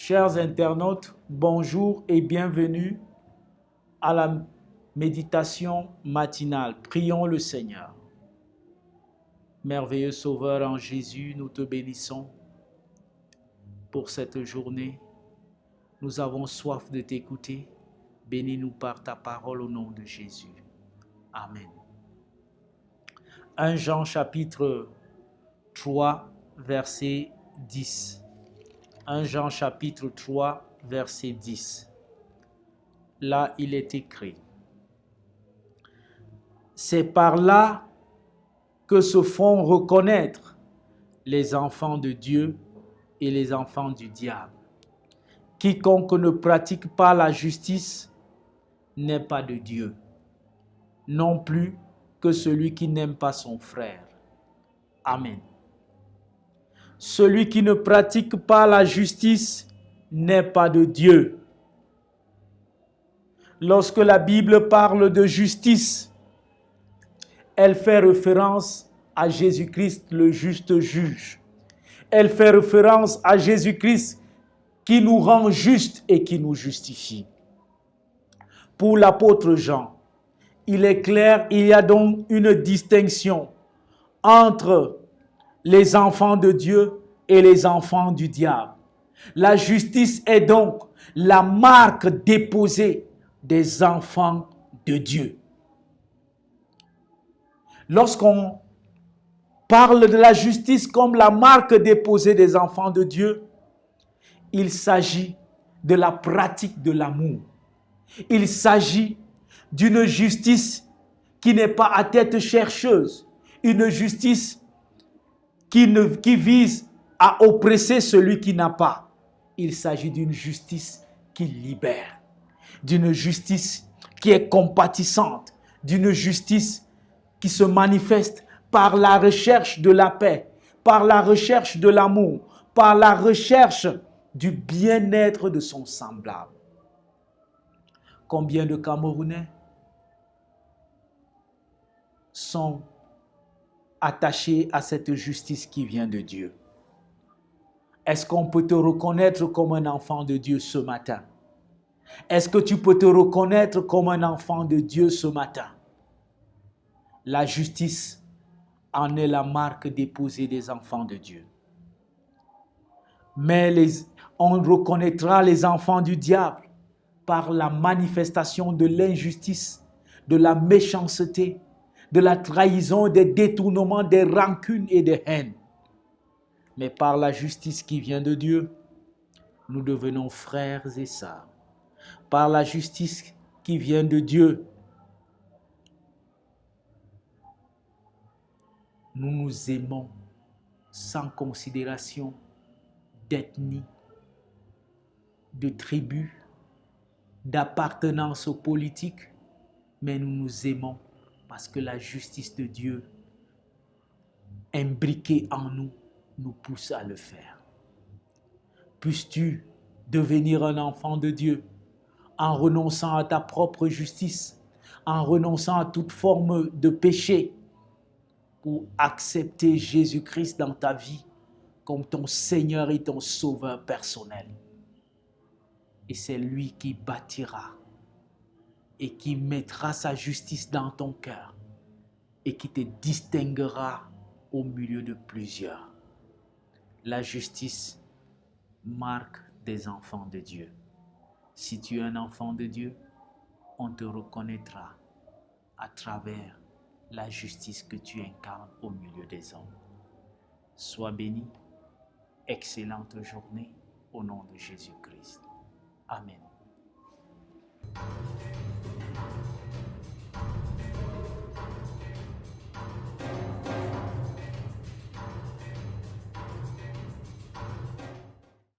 Chers internautes, bonjour et bienvenue à la méditation matinale. Prions le Seigneur. Merveilleux Sauveur en Jésus, nous te bénissons pour cette journée. Nous avons soif de t'écouter. Bénis-nous par ta parole au nom de Jésus. Amen. 1 Jean chapitre 3, verset 10. 1 Jean chapitre 3, verset 10. Là, il est écrit: c'est par là que se font reconnaître les enfants de Dieu et les enfants du diable. Quiconque ne pratique pas la justice n'est pas de Dieu, non plus que celui qui n'aime pas son frère. Amen. Celui qui ne pratique pas la justice n'est pas de Dieu. Lorsque la Bible parle de justice, elle fait référence à Jésus-Christ, le juste juge. Elle fait référence à Jésus-Christ qui nous rend justes et qui nous justifie. Pour l'apôtre Jean, il est clair, il y a donc une distinction entre les enfants de Dieu et les enfants du diable. La justice est donc la marque déposée des enfants de Dieu. Lorsqu'on parle de la justice comme la marque déposée des enfants de Dieu, il s'agit de la pratique de l'amour. Il s'agit d'une justice qui n'est pas à tête chercheuse, une justice qui vise à oppresser celui qui n'a pas. Il s'agit d'une justice qui libère, d'une justice qui est compatissante, d'une justice qui se manifeste par la recherche de la paix, par la recherche de l'amour, par la recherche du bien-être de son semblable. Combien de Camerounais sont attachés à cette justice qui vient de Dieu? Est-ce qu'on peut te reconnaître comme un enfant de Dieu ce matin? Est-ce que tu peux te reconnaître comme un enfant de Dieu ce matin? La justice en est la marque déposée des enfants de Dieu. Mais on reconnaîtra les enfants du diable par la manifestation de l'injustice, de la méchanceté, de la trahison, des détournements, des rancunes et des haines. Mais par la justice qui vient de Dieu, nous devenons frères et sœurs. Par la justice qui vient de Dieu, nous nous aimons sans considération d'ethnie, de tribu, d'appartenance politique, mais nous nous aimons parce que la justice de Dieu, imbriquée en nous, nous pousse à le faire. Puisses-tu devenir un enfant de Dieu en renonçant à ta propre justice, en renonçant à toute forme de péché, pour accepter Jésus-Christ dans ta vie comme ton Seigneur et ton Sauveur personnel. Et c'est lui qui bâtira et qui mettra sa justice dans ton cœur et qui te distinguera au milieu de plusieurs. La justice marque des enfants de Dieu. Si tu es un enfant de Dieu, on te reconnaîtra à travers la justice que tu incarnes au milieu des hommes. Sois béni, excellente journée au nom de Jésus-Christ. Amen.